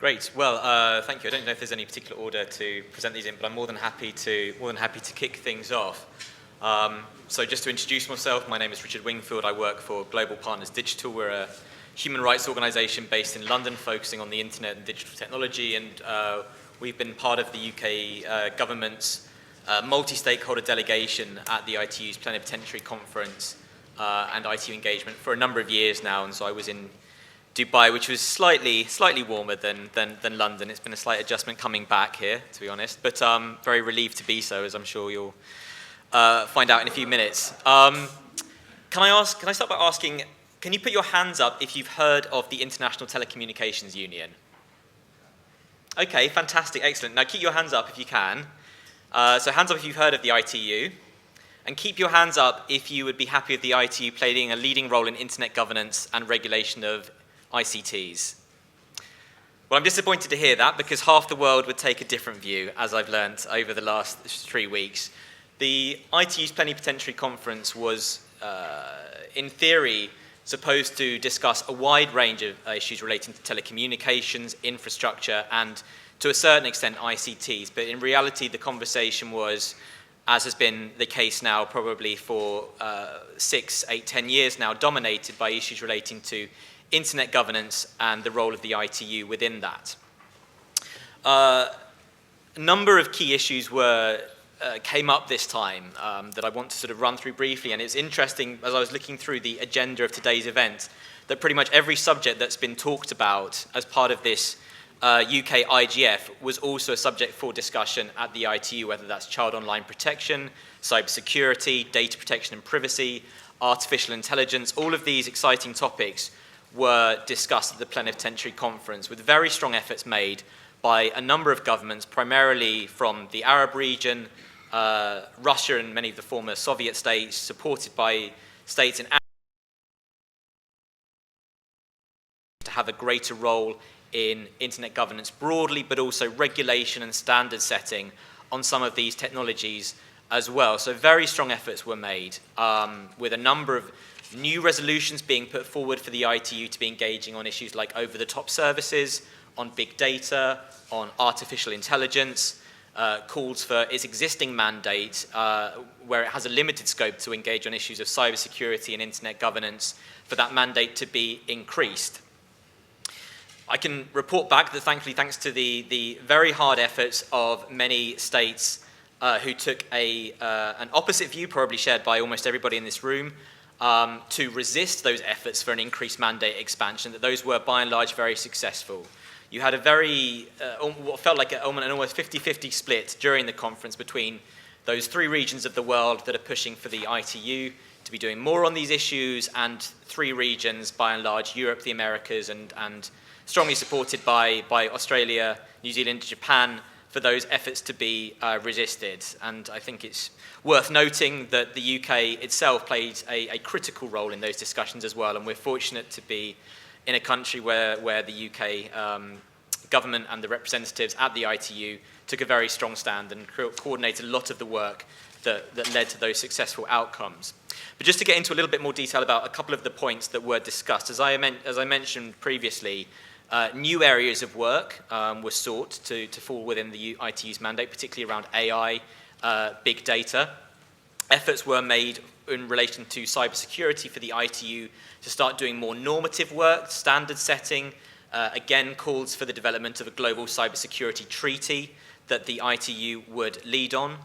Great. Well, thank you. I don't know if there's any particular order to present these in, but I'm more than happy to kick things off. So just to introduce myself, my name is Richard Wingfield. I work for Global Partners Digital. We're a human rights organisation based in London, focusing on the internet and digital technology, and we've been part of the UK government's multi-stakeholder delegation at the ITU's Plenipotentiary Conference and ITU engagement for a number of years now. And so I was in Dubai, which was slightly warmer than London. It's been a slight adjustment coming back here, to be honest, but very relieved to be so, as I'm sure you'll find out in a few minutes. Can I start by asking, can you put your hands up if you've heard of the International Telecommunications Union? Okay, fantastic, excellent. Now keep your hands up if you can. So hands up if you've heard of the ITU, and keep your hands up if you would be happy with the ITU playing a leading role in internet governance and regulation of ICTs. Well, I'm disappointed to hear that, because half the world would take a different view, as I've learnt over the last 3 weeks. The ITU's Plenipotentiary Conference was, in theory, supposed to discuss a wide range of issues relating to telecommunications, infrastructure, and to a certain extent ICTs. But in reality, the conversation was, as has been the case now probably for 6, 8, 10 years now, dominated by issues relating to internet governance and the role of the ITU within that. A number of key issues came up this time that I want to sort of run through briefly, and it's interesting as I was looking through the agenda of today's event that pretty much every subject that's been talked about as part of this UK IGF was also a subject for discussion at the ITU, whether that's child online protection, cybersecurity, data protection and privacy, artificial intelligence. All of these exciting topics were discussed at the Plenipotentiary Conference, with very strong efforts made by a number of governments, primarily from the Arab region, Russia and many of the former Soviet states, supported by states in Africa, to have a greater role in internet governance broadly, but also regulation and standard setting on some of these technologies as well. So very strong efforts were made, with a number of new resolutions being put forward for the ITU to be engaging on issues like over-the-top services, on big data, on artificial intelligence, calls for its existing mandate, where it has a limited scope to engage on issues of cybersecurity and internet governance, for that mandate to be increased. I can report back that thankfully, thanks to the very hard efforts of many states who took an opposite view, probably shared by almost everybody in this room, to resist those efforts for an increased mandate expansion, that those were by and large very successful. You had a very, what felt like an almost 50-50 split during the conference between those 3 regions of the world that are pushing for the ITU to be doing more on these issues, and 3 regions, by and large, Europe, the Americas, and strongly supported by Australia, New Zealand, Japan, for those efforts to be resisted. And I think it's worth noting that the UK itself played a critical role in those discussions as well, and we're fortunate to be in a country where the UK government and the representatives at the ITU took a very strong stand and coordinated a lot of the work that led to those successful outcomes. But just to get into a little bit more detail about a couple of the points that were discussed, as I mentioned previously, new areas of work were sought to fall within the ITU's mandate, particularly around AI, big data. Efforts were made in relation to cybersecurity for the ITU to start doing more normative work, standard setting, again calls for the development of a global cybersecurity treaty that the ITU would lead on.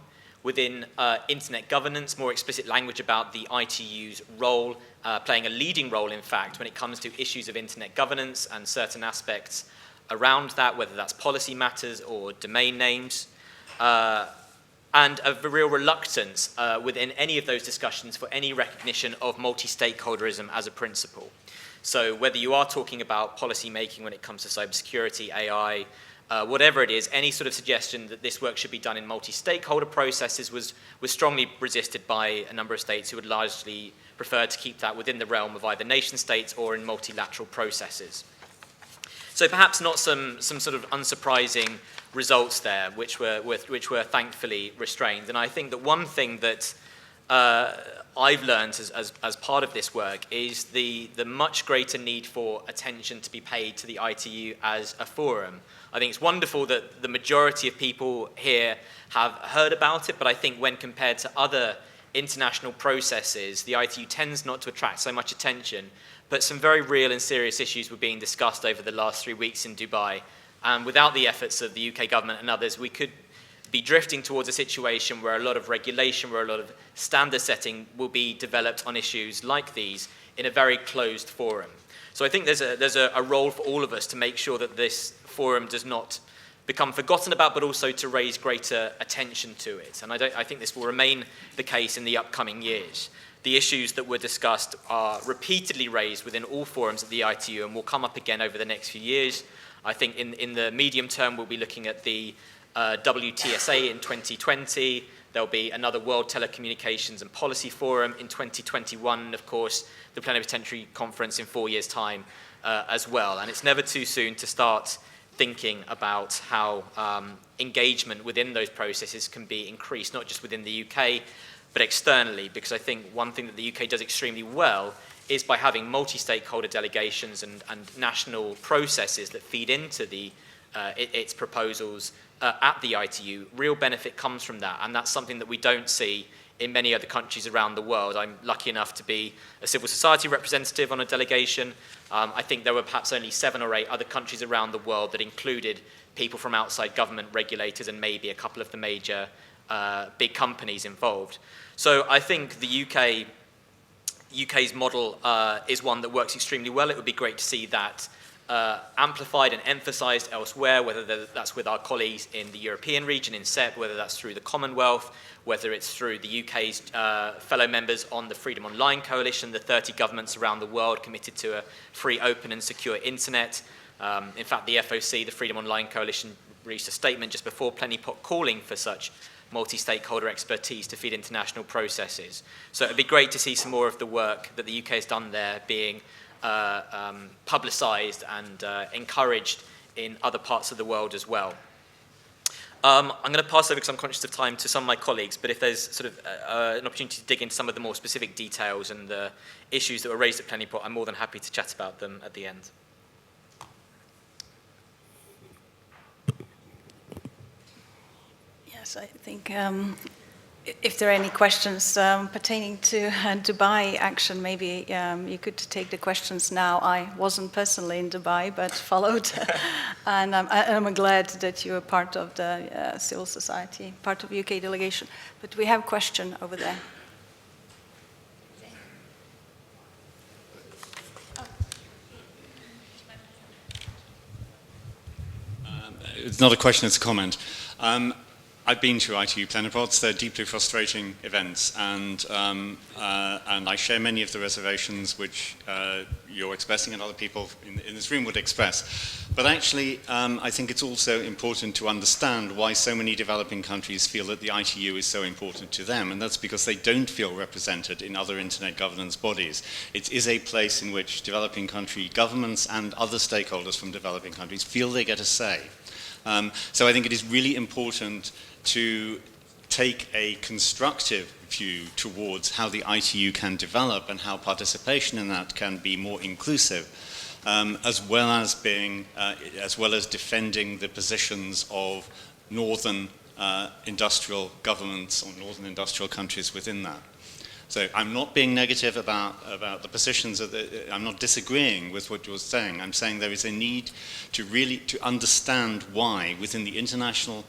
Within internet governance, more explicit language about the ITU's role, playing a leading role, in fact, when it comes to issues of internet governance and certain aspects around that, whether that's policy matters or domain names, and a real reluctance within any of those discussions for any recognition of multi-stakeholderism as a principle. So whether you are talking about policy making when it comes to cybersecurity, AI, whatever it is, any sort of suggestion that this work should be done in multi-stakeholder processes was strongly resisted by a number of states who would largely prefer to keep that within the realm of either nation states or in multilateral processes. So perhaps not some sort of unsurprising results there, which were thankfully restrained. And I think that one thing that I've learned as part of this work is the much greater need for attention to be paid to the ITU as a forum. I think it's wonderful that the majority of people here have heard about it, but I think when compared to other international processes, the ITU tends not to attract so much attention. But some very real and serious issues were being discussed over the last 3 weeks in Dubai. And without the efforts of the UK government and others, we could be drifting towards a situation where a lot of regulation, where a lot of standard setting will be developed on issues like these in a very closed forum. So I think there's a role for all of us to make sure that this forum does not become forgotten about, but also to raise greater attention to it. And I think this will remain the case in the upcoming years. The issues that were discussed are repeatedly raised within all forums at the ITU and will come up again over the next few years. I think in the medium term, we'll be looking at the WTSA in 2020. There'll be another World Telecommunications and Policy Forum in 2021, and of course, the Plenipotentiary Conference in 4 years' time as well. And it's never too soon to start thinking about how engagement within those processes can be increased, not just within the UK, but externally, because I think one thing that the UK does extremely well is by having multi-stakeholder delegations and national processes that feed into its proposals at the ITU. Real benefit comes from that, and that's something that we don't see in many other countries around the world. I'm lucky enough to be a civil society representative on a delegation. I think there were perhaps only 7 or 8 other countries around the world that included people from outside government regulators and maybe a couple of the major big companies involved. So I think the UK's model is one that works extremely well. It would be great to see that amplified and emphasised elsewhere, whether that's with our colleagues in the European region, in CEP, whether that's through the Commonwealth, whether it's through the UK's fellow members on the Freedom Online Coalition, the 30 governments around the world committed to a free, open and secure internet. In fact, the FOC, the Freedom Online Coalition, released a statement just before Plenipot calling for such multi-stakeholder expertise to feed international processes. So it'd be great to see some more of the work that the UK has done there being publicised and encouraged in other parts of the world as well. I'm going to pass over, because I'm conscious of time, to some of my colleagues, but if there's sort of an opportunity to dig into some of the more specific details and the issues that were raised at Plenipot, I'm more than happy to chat about them at the end. Yes, I think if there are any questions pertaining to Dubai action, maybe you could take the questions now. I wasn't personally in Dubai, but followed, and I'm glad that you are part of the civil society, part of the UK delegation. But we have a question over there. It's not a question, it's a comment. I've been to ITU Plenipots. They're deeply frustrating events, and I share many of the reservations which you're expressing and other people in this room would express. But actually, I think it's also important to understand why so many developing countries feel that the ITU is so important to them, and that's because they don't feel represented in other internet governance bodies. It is a place in which developing country governments and other stakeholders from developing countries feel they get a say. So I think it is really important to take a constructive view towards how the ITU can develop and how participation in that can be more inclusive, as well as defending the positions of northern industrial governments or northern industrial countries within that. So I'm not being negative about the positions I'm not disagreeing with what you're saying. I'm saying there is a need to understand why within the international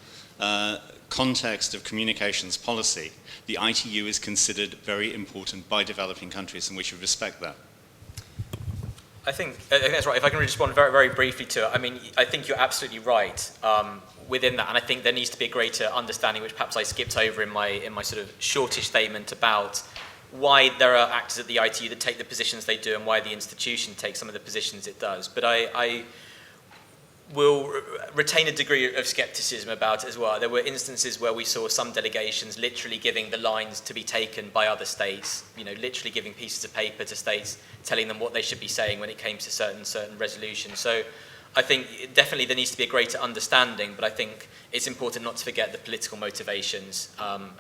context of communications policy, the ITU is considered very important by developing countries, and we should respect that. I think that's right. If I can respond very, very briefly to it, I mean, I think you're absolutely right within that, and I think there needs to be a greater understanding, which perhaps I skipped over in my sort of shortish statement about why there are actors at the ITU that take the positions they do and why the institution takes some of the positions it does. But I will retain a degree of skepticism about it as well. There were instances where we saw some delegations literally giving the lines to be taken by other states, literally giving pieces of paper to states, telling them what they should be saying when it came to certain resolutions. So I think definitely there needs to be a greater understanding, but I think it's important not to forget the political motivations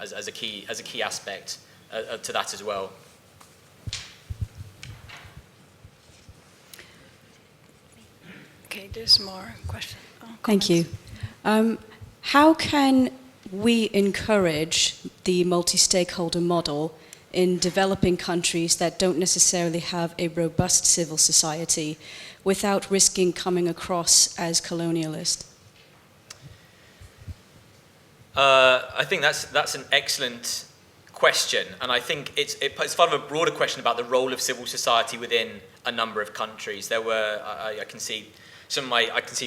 as a key aspect to that as well. Okay, there's more questions. Thank you. How can we encourage the multi-stakeholder model in developing countries that don't necessarily have a robust civil society without risking coming across as colonialist? I think that's an excellent question, and I think it's part of a broader question about the role of civil society within a number of countries. There were, I can see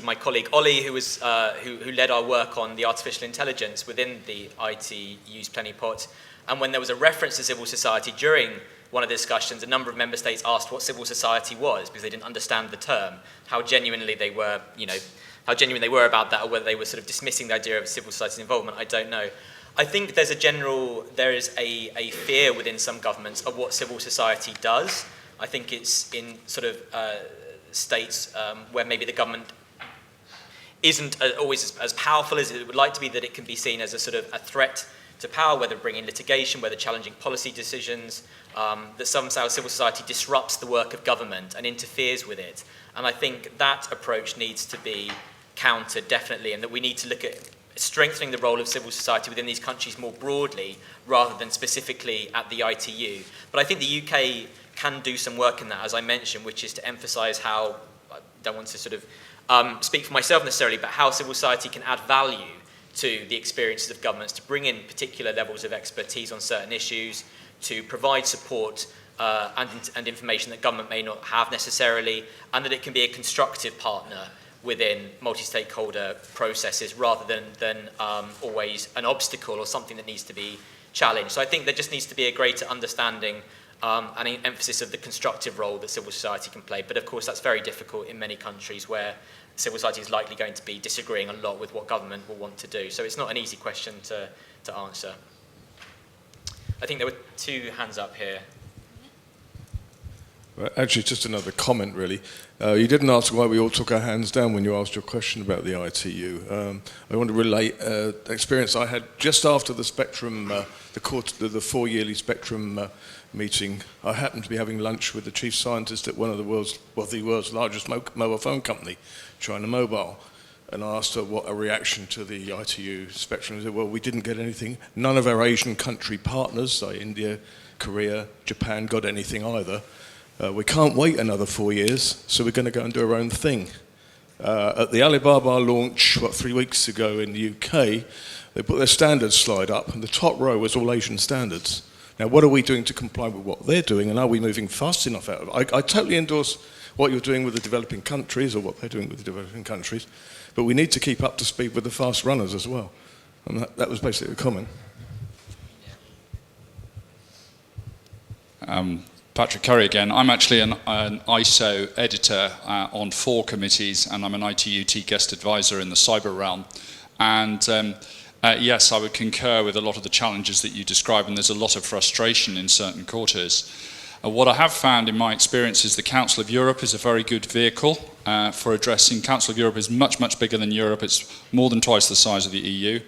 my colleague Ollie, who led our work on the artificial intelligence within the ITU's Plenipot, and when there was a reference to civil society during one of the discussions, a number of member states asked what civil society was because they didn't understand the term, how genuine they were about that, or whether they were sort of dismissing the idea of civil society's involvement, I don't know. I think there is a fear within some governments of what civil society does. I think it's in sort of states where maybe the government isn't always as powerful as it would like to be, that it can be seen as a sort of a threat to power, whether bringing litigation, whether challenging policy decisions, that somehow civil society disrupts the work of government and interferes with it. And I think that approach needs to be countered, definitely, and that we need to look at strengthening the role of civil society within these countries more broadly, rather than specifically at the ITU. But I think the UK can do some work in that, as I mentioned, which is to emphasise how, I don't want to sort of speak for myself necessarily, but how civil society can add value to the experiences of governments, to bring in particular levels of expertise on certain issues, to provide support and information that government may not have necessarily, and that it can be a constructive partner within multi-stakeholder processes rather than always an obstacle or something that needs to be challenged. So I think there just needs to be a greater understanding and an emphasis of the constructive role that civil society can play. But of course that's very difficult in many countries where civil society is likely going to be disagreeing a lot with what government will want to do. So it's not an easy question to answer. I think there were two hands up here. Well, actually, just another comment, really. You didn't ask why we all took our hands down when you asked your question about the ITU. I want to relate the experience I had just after the Spectrum, the four-yearly Spectrum meeting. I happened to be having lunch with the chief scientist at one of the world's largest mobile phone company, China Mobile. And I asked her what a reaction to the ITU Spectrum. She said, well, we didn't get anything. None of our Asian country partners, like India, Korea, Japan, got anything either. We can't wait another 4 years, so we're going to go and do our own thing. At the Alibaba launch, 3 weeks ago in the UK, they put their standards slide up, and the top row was all Asian standards. Now, what are we doing to comply with what they're doing, and are we moving fast enough out of it? I totally endorse what you're doing with the developing countries, or what they're doing with the developing countries, but we need to keep up to speed with the fast runners as well. And that was basically the comment. Patrick Kurre again. I'm actually an ISO editor on 4 committees, and I'm an ITUT guest advisor in the cyber realm. And yes, I would concur with a lot of the challenges that you describe, and there's a lot of frustration in certain quarters. What I have found in my experience is the Council of Europe is a very good vehicle for addressing. Council of Europe is much, much bigger than Europe. It's more than twice the size of the EU.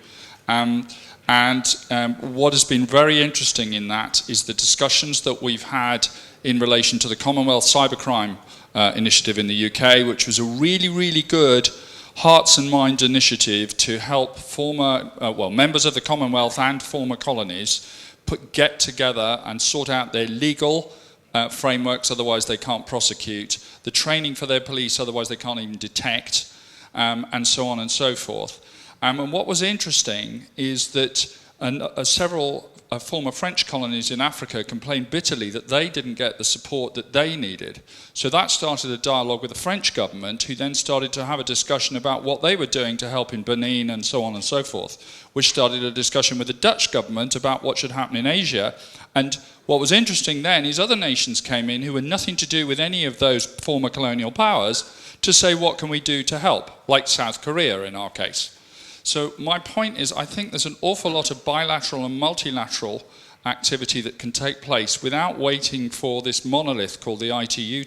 What has been very interesting in that is the discussions that we've had in relation to the Commonwealth Cybercrime Initiative in the UK, which was a really, really good hearts and minds initiative to help former, members of the Commonwealth and former colonies get together and sort out their legal frameworks, otherwise they can't prosecute, the training for their police, otherwise they can't even detect, and so on and so forth. And what was interesting is that several former French colonies in Africa complained bitterly that they didn't get the support that they needed. So that started a dialogue with the French government, who then started to have a discussion about what they were doing to help in Benin and so on and so forth, which started a discussion with the Dutch government about what should happen in Asia. And what was interesting then is other nations came in who had nothing to do with any of those former colonial powers to say, what can we do to help, like South Korea in our case. So my point is, I think there's an awful lot of bilateral and multilateral activity that can take place without waiting for this monolith called the ITU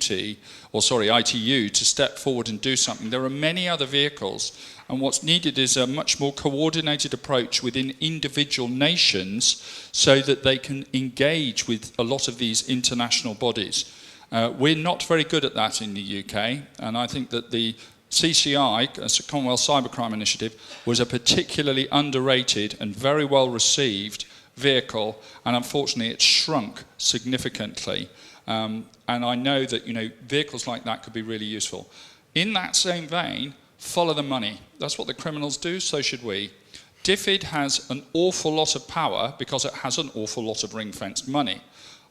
to step forward and do something. There are many other vehicles, and what's needed is a much more coordinated approach within individual nations so that they can engage with a lot of these international bodies. We're not very good at that in the UK, and I think that the CCI, as a Commonwealth Cybercrime Initiative, was a particularly underrated and very well received vehicle, and unfortunately it's shrunk significantly. And I know that vehicles like that could be really useful. In that same vein, follow the money. That's what the criminals do, so should we. DFID has an awful lot of power because it has an awful lot of ring-fenced money.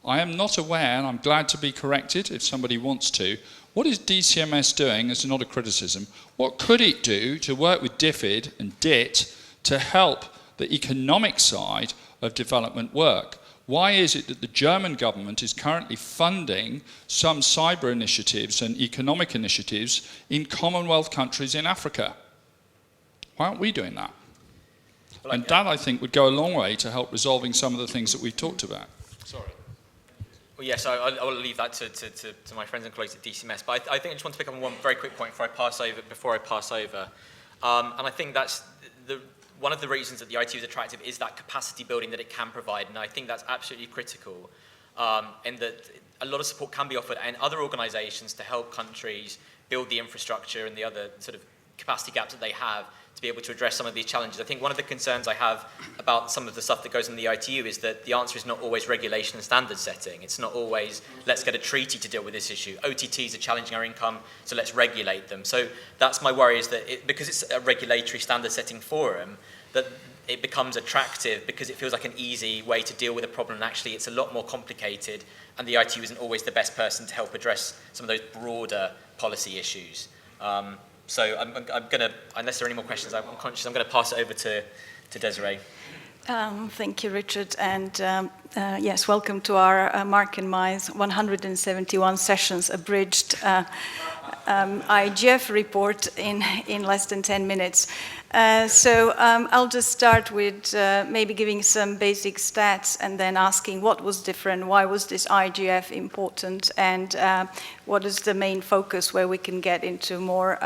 I am not aware, and I'm glad to be corrected if somebody wants to, what is DCMS doing, as not a criticism, what could it do to work with DFID and DIT to help the economic side of development work? Why is it that the German government is currently funding some cyber initiatives and economic initiatives in Commonwealth countries in Africa? Why aren't we doing that? And that, I think, would go a long way to help resolving some of the things that we've talked about. Sorry. Well, yes, I will leave that to my friends and colleagues at DCMS. But I think I just want to pick up on one very quick point before I pass over. And I think that's one of the reasons that the ITU is attractive is that capacity building that it can provide, and I think that's absolutely critical, and that a lot of support can be offered and other organisations to help countries build the infrastructure and the other sort of capacity gaps that they have to be able to address some of these challenges. I think one of the concerns I have about some of the stuff that goes in the ITU is that the answer is not always regulation and standard setting. It's not always, let's get a treaty to deal with this issue. OTTs are challenging our income, so let's regulate them. So that's my worry, is that because it's a regulatory standard setting forum, that it becomes attractive because it feels like an easy way to deal with a problem, and actually it's a lot more complicated, and the ITU isn't always the best person to help address some of those broader policy issues. So I'm going to, unless there are any more questions, I'm conscious I'm going to pass it over to Desiree. Thank you, Richard, and yes, welcome to our Mark and Mine's 171 sessions abridged IGF report in less than 10 minutes. So I'll just start with maybe giving some basic stats and then asking what was different, why was this IGF important, and what is the main focus where we can get into more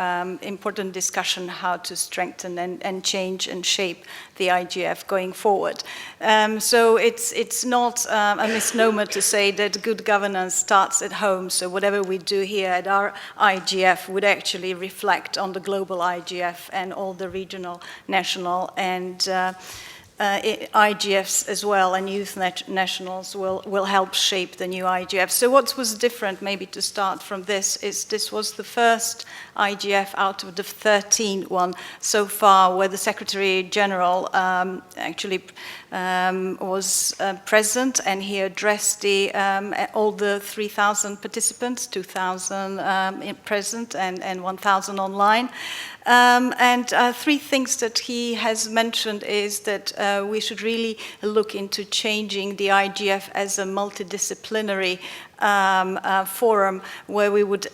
important discussion how to strengthen and change and shape the IGF going forward. So it's not a misnomer to say that good governance starts at home, so whatever we do here at our IGF would actually reflect on the global IGF and all the regional, national, and IGFs as well, and youth nationals will help shape the new IGF. So what was different, maybe to start from this, is this was the first IGF out of the 13 one so far where the Secretary General actually was present, and he addressed all the 3,000 participants, 2,000 present and 1,000 online. And three things that he has mentioned is that we should really look into changing the IGF as a multidisciplinary forum where we would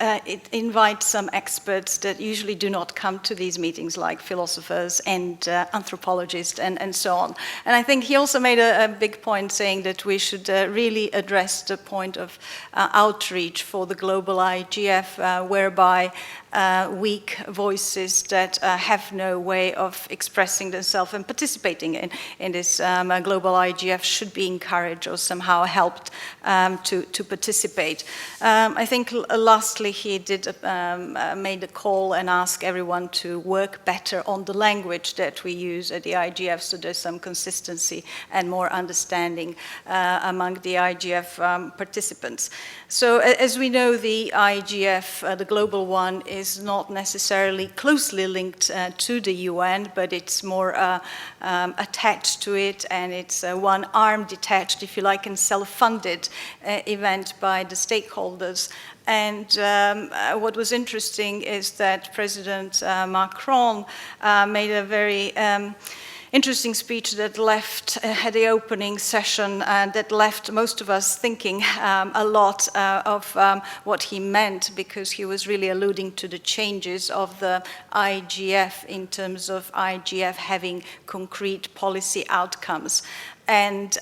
invite some experts that usually do not come to these meetings, like philosophers and anthropologists and so on. And I think he also made a big point saying that we should really address the point of outreach for the global IGF, whereby weak voices that have no way of expressing themselves and participating in this global IGF should be encouraged or somehow helped to participate. I think lastly he did made a call and asked everyone to work better on the language that we use at the IGF, so there's some consistency and more understanding among the IGF participants. So as we know, the IGF, the global one, is not necessarily closely linked to the UN, but it's more attached to it, and it's one arm detached, if you like, and self-funded event by the stakeholders. And what was interesting is that President Macron made a very interesting speech that left at the opening session that left most of us thinking a lot of what he meant, because he was really alluding to the changes of the IGF in terms of IGF having concrete policy outcomes. And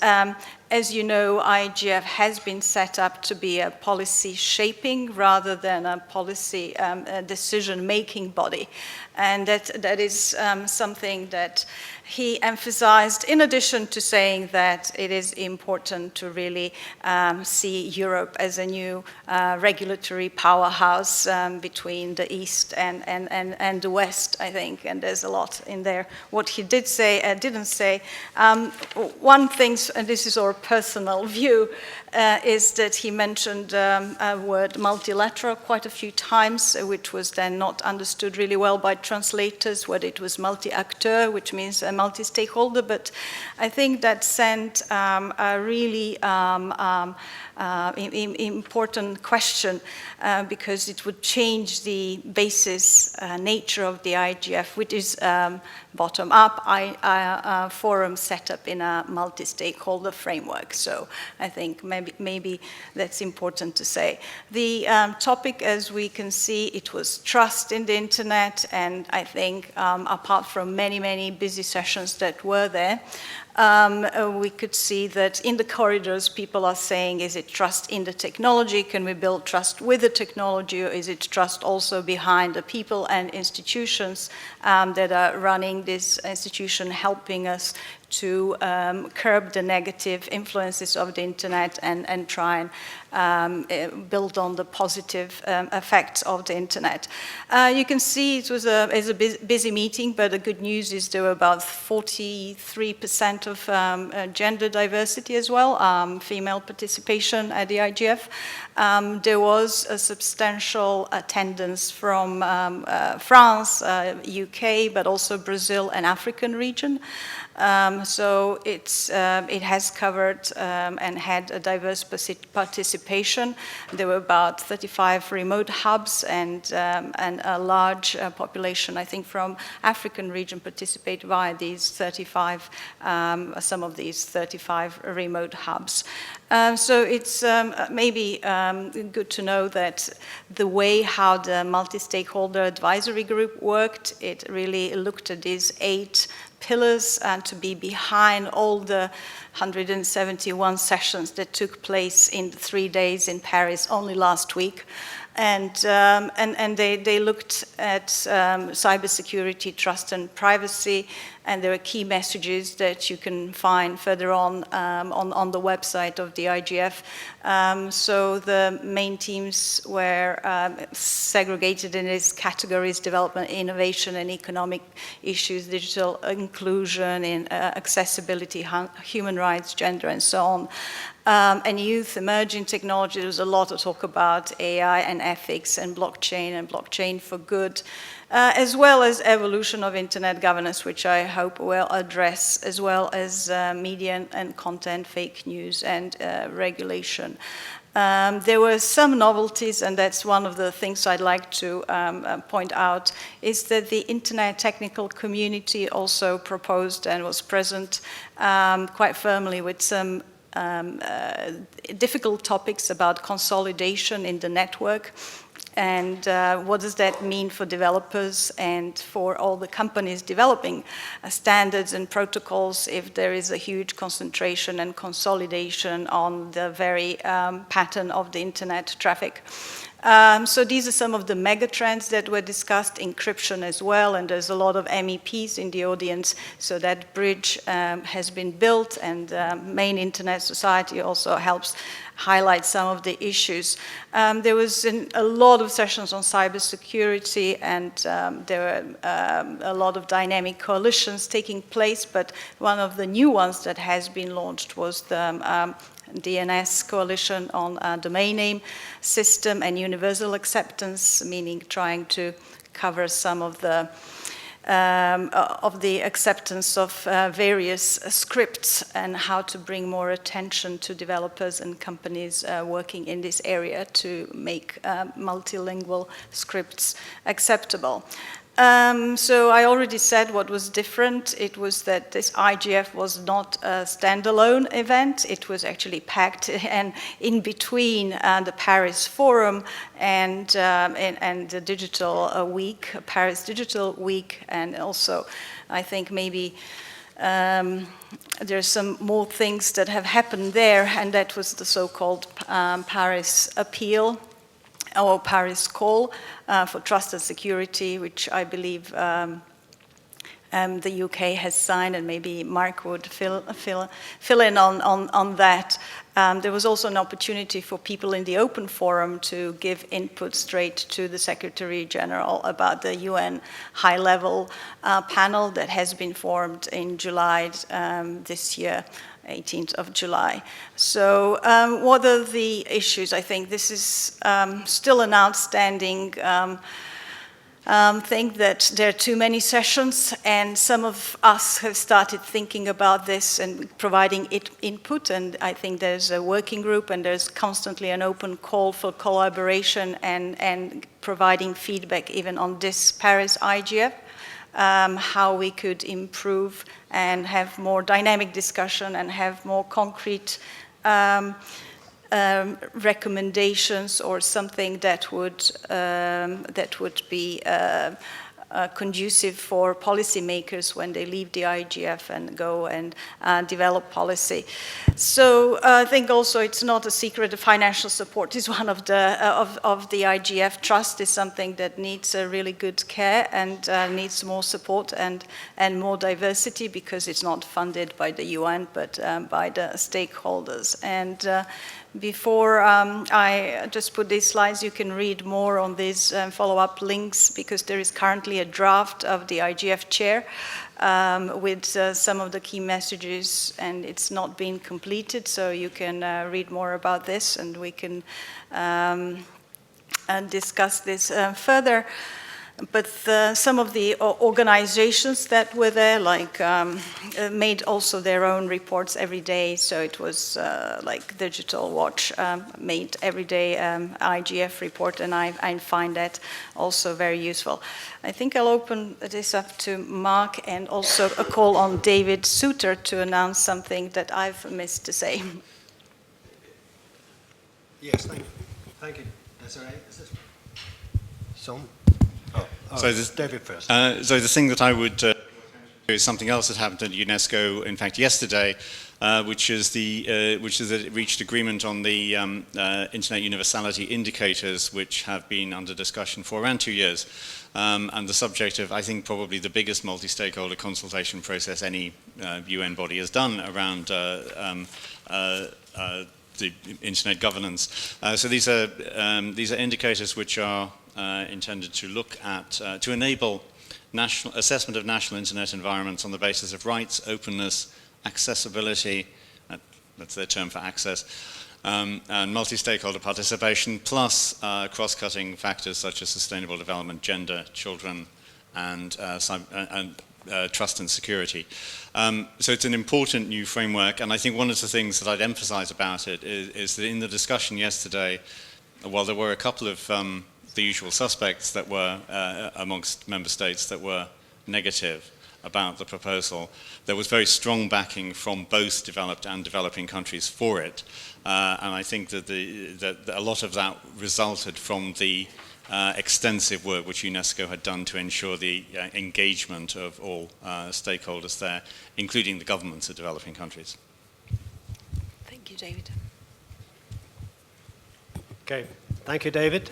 as you know, IGF has been set up to be a policy shaping rather than a policy decision-making body. And that is something that he emphasized, in addition to saying that it is important to really see Europe as a new regulatory powerhouse between the East and the West, I think, and there's a lot in there. What he didn't say, one thing, and this is our personal view, is that he mentioned a word multilateral quite a few times, which was then not understood really well by translators, whether it was multi-acteur, which means a multi-stakeholder, but I think that sent a really important question because it would change the basis nature of the IGF, which is bottom-up forum set up in a multi-stakeholder framework. So I think maybe that's important to say. The topic, as we can see, it was trust in the internet, and I think apart from many busy sessions that were there, we could see that in the corridors people are saying, is it trust in the technology? Can we build trust with the technology? Or is it trust also behind the people and institutions that are running this institution, helping us to curb the negative influences of the internet and try and build on the positive effects of the internet. You can see it was a busy meeting, but the good news is there were about 43% of gender diversity as well, female participation at the IGF. There was a substantial attendance from France, UK, but also Brazil and African region. So it has covered and had a diverse participation. There were about 35 remote hubs and a large population, I think, from African region participate via these 35, some of these 35 remote hubs. So it's maybe good to know that the way how the multi-stakeholder advisory group worked, it really looked at these 8 pillars and to be behind all the 171 sessions that took place in the 3 days in Paris only last week. And they looked at cybersecurity, trust and privacy, and there are key messages that you can find further on the website of the IGF. So the main themes were segregated in these categories: development, innovation, and economic issues, digital inclusion, in accessibility, human rights, gender, and so on. And youth, emerging technology. There was a lot to talk about AI and ethics and blockchain for good, as well as evolution of internet governance, which I hope will address, as well as media and content, fake news, and regulation. There were some novelties, and that's one of the things I'd like to point out, is that the internet technical community also proposed and was present quite firmly with some difficult topics about consolidation in the network, and what does that mean for developers and for all the companies developing standards and protocols if there is a huge concentration and consolidation on the very pattern of the internet traffic. So these are some of the mega trends that were discussed, encryption as well, and there's a lot of MEPs in the audience, so that bridge has been built, and Main Internet Society also helps highlight some of the issues. There was a lot of sessions on cybersecurity, and there were a lot of dynamic coalitions taking place, but one of the new ones that has been launched was the DNS coalition on domain name system and universal acceptance, meaning trying to cover some of the acceptance of various scripts and how to bring more attention to developers and companies working in this area to make multilingual scripts acceptable. So I already said what was different. It was that this IGF was not a standalone event. It was actually packed and in between the Paris Forum and the Digital Week, Paris Digital Week, and also I think maybe there's some more things that have happened there, and that was the so-called Paris Appeal, or Paris Call for Trust and Security, which I believe the UK has signed, and maybe Mark would fill in on that. There was also an opportunity for people in the open forum to give input straight to the Secretary General about the UN high-level panel that has been formed in July this year, 18th of July. So what are the issues? I think this is still an outstanding think that there are too many sessions, and some of us have started thinking about this and providing input, and I think there's a working group and there's constantly an open call for collaboration and providing feedback even on this Paris IGF, how we could improve and have more dynamic discussion and have more concrete recommendations, or something that would be conducive for policymakers when they leave the IGF and go and develop policy. So I think also it's not a secret that financial support is one of the IGF. Trust is something that needs a really good care and needs more support and more diversity, because it's not funded by the UN but by the stakeholders. And before I just put these slides, you can read more on these follow-up links, because there is currently a draft of the IGF chair with some of the key messages, and it's not been completed, so you can read more about this, and we can discuss this further. But some of the organizations that were there, like, made also their own reports every day. So it was like Digital Watch made every day IGF report, and I find that also very useful. I think I'll open this up to Mark, and also a call on David Souter to announce something that I've missed to say. Yes, thank you. Thank you, Desiree. Is this on? So David first. So the thing that I would do is something else that happened at UNESCO, in fact, yesterday, which is that it reached agreement on the Internet Universality indicators, which have been under discussion for around 2 years, and the subject of, I think, probably the biggest multi-stakeholder consultation process any UN body has done around the internet governance. So these are indicators which are intended to look at, to enable national assessment of national internet environments on the basis of rights, openness, accessibility, that's their term for access, and multi-stakeholder participation, plus cross-cutting factors such as sustainable development, gender, children, and trust and security. So it's an important new framework, and I think one of the things that I'd emphasize about it is that in the discussion yesterday, while there were a couple of the usual suspects that were amongst member states that were negative about the proposal, there was very strong backing from both developed and developing countries for it, and I think that that a lot of that resulted from the extensive work which UNESCO had done to ensure the engagement of all stakeholders there, including the governments of developing countries. Thank you, David. Okay, thank you, David.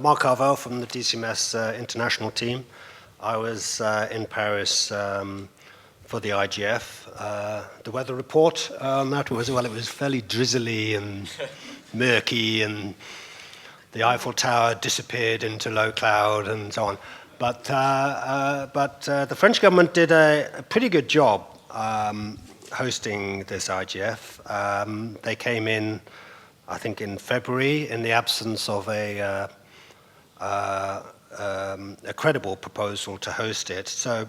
Mark Carvell from the DCMS international team. I was in Paris for the IGF. The weather report on that was, well, it was fairly drizzly and murky, and the Eiffel Tower disappeared into low cloud and so on. But the French government did a pretty good job hosting this IGF. They came in, I think, in February, in the absence of a credible proposal to host it. So,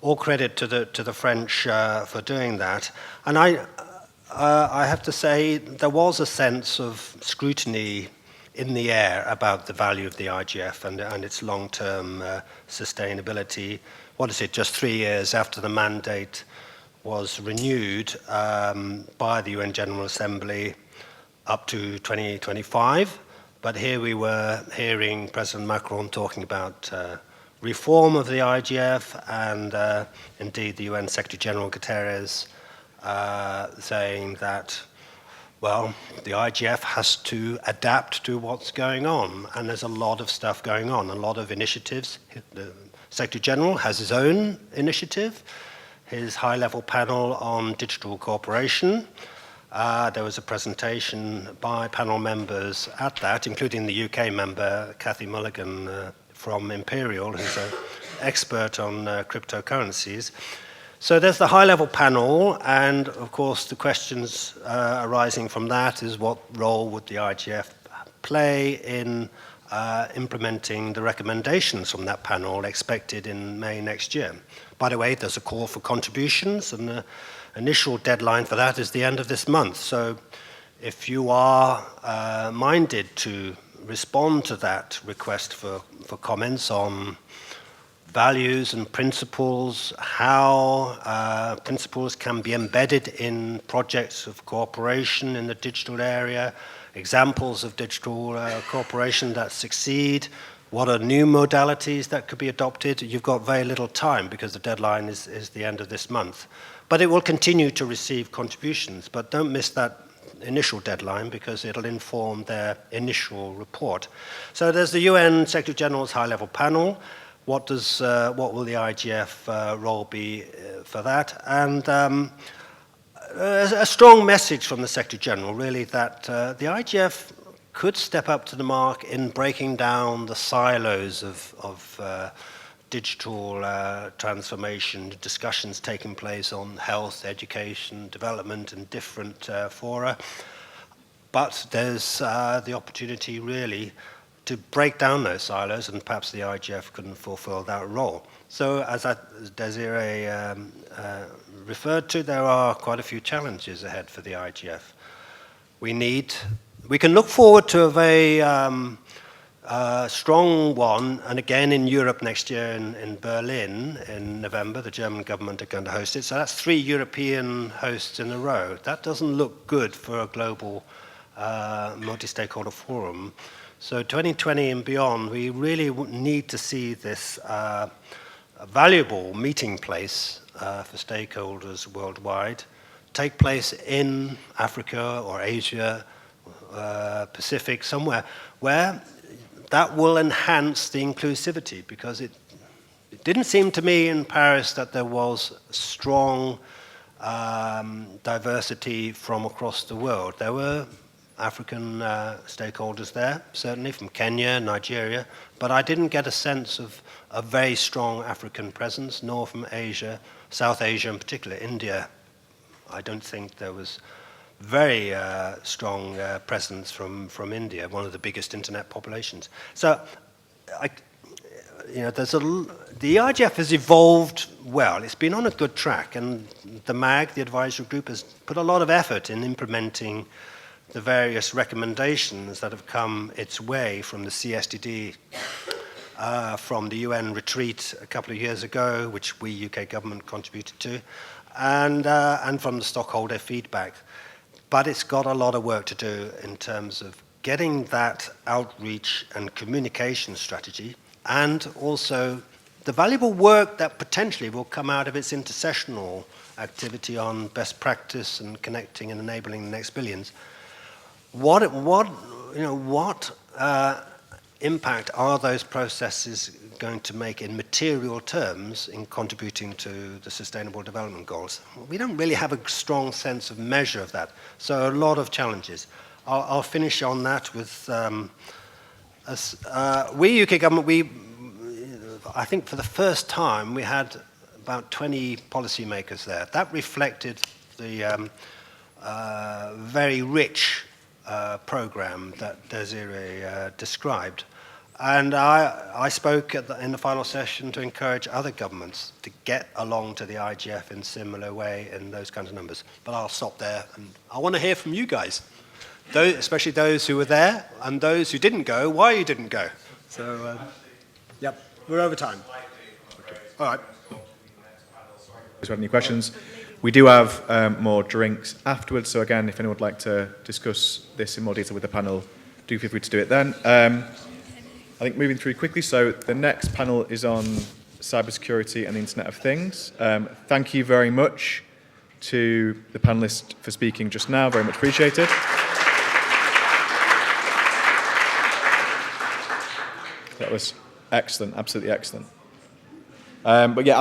all credit to the French for doing that. And I have to say, there was a sense of scrutiny in the air about the value of the IGF and its long-term sustainability. What is it? Just 3 years after the mandate was renewed by the UN General Assembly, up to 2025, but here we were hearing President Macron talking about reform of the IGF, and indeed the UN Secretary General Guterres saying that, well, the IGF has to adapt to what's going on, and there's a lot of stuff going on, a lot of initiatives. The Secretary General has his own initiative, his high-level panel on digital cooperation. There was a presentation by panel members at that, including the UK member, Cathy Mulligan from Imperial, who's an expert on cryptocurrencies. So there's the high-level panel, and of course the questions arising from that is what role would the IGF play in implementing the recommendations from that panel expected in May next year. By the way, there's a call for contributions, and the initial deadline for that is the end of this month. So if you are minded to respond to that request for comments on values and principles, how principles can be embedded in projects of cooperation in the digital area, examples of digital cooperation that succeed, what are new modalities that could be adopted, you've got very little time because the deadline is the end of this month. But it will continue to receive contributions, but don't miss that initial deadline because it'll inform their initial report. So there's the UN Secretary General's high-level panel. What will the IGF role be for that? And a strong message from the Secretary General, really, that the IGF could step up to the mark in breaking down the silos of digital transformation, discussions taking place on health, education, development, and different fora. But there's the opportunity, really, to break down those silos, and perhaps the IGF couldn't fulfill that role. So, as Desiree referred to, there are quite a few challenges ahead for the IGF. We can look forward to a very strong one, and again in Europe next year in Berlin in November. The German government are going to host it. So that's 3 European hosts in a row. That doesn't look good for a global multi-stakeholder forum. So 2020 and beyond, we really need to see this valuable meeting place for stakeholders worldwide take place in Africa or Asia, Pacific, somewhere where that will enhance the inclusivity, because it didn't seem to me in Paris that there was strong diversity from across the world. There were African stakeholders there, certainly from Kenya, Nigeria, but I didn't get a sense of a very strong African presence, nor from Asia, South Asia in particular, India. I don't think there was very strong presence from India, one of the biggest internet populations. So, the IGF has evolved well. It's been on a good track, and the MAG, the advisory group, has put a lot of effort in implementing the various recommendations that have come its way from the CSTD, from the UN retreat a couple of years ago, which we UK government contributed to, and from the stockholder feedback. But it's got a lot of work to do in terms of getting that outreach and communication strategy, and also the valuable work that potentially will come out of its intersessional activity on best practice and connecting and enabling the next billions. What impact are those processes going to make in material terms in contributing to the Sustainable Development Goals? We don't really have a strong sense of measure of that, so a lot of challenges. I'll finish on that with we UK government. I think for the first time we had about 20 policymakers there. That reflected the very rich program that Desiree described. And I spoke in the final session to encourage other governments to get along to the IGF in similar way in those kinds of numbers. But I'll stop there, and I want to hear from you guys, especially those who were there and those who didn't go, why you didn't go. So, yep, we're over time. Okay. All right. If you have any questions, we do have more drinks afterwards. So again, if anyone would like to discuss this in more detail with the panel, do feel free to do it then. I think moving through quickly, so the next panel is on cybersecurity and the Internet of Things. Thank you very much to the panellists for speaking just now, very much appreciated. That was excellent, absolutely excellent. But yeah.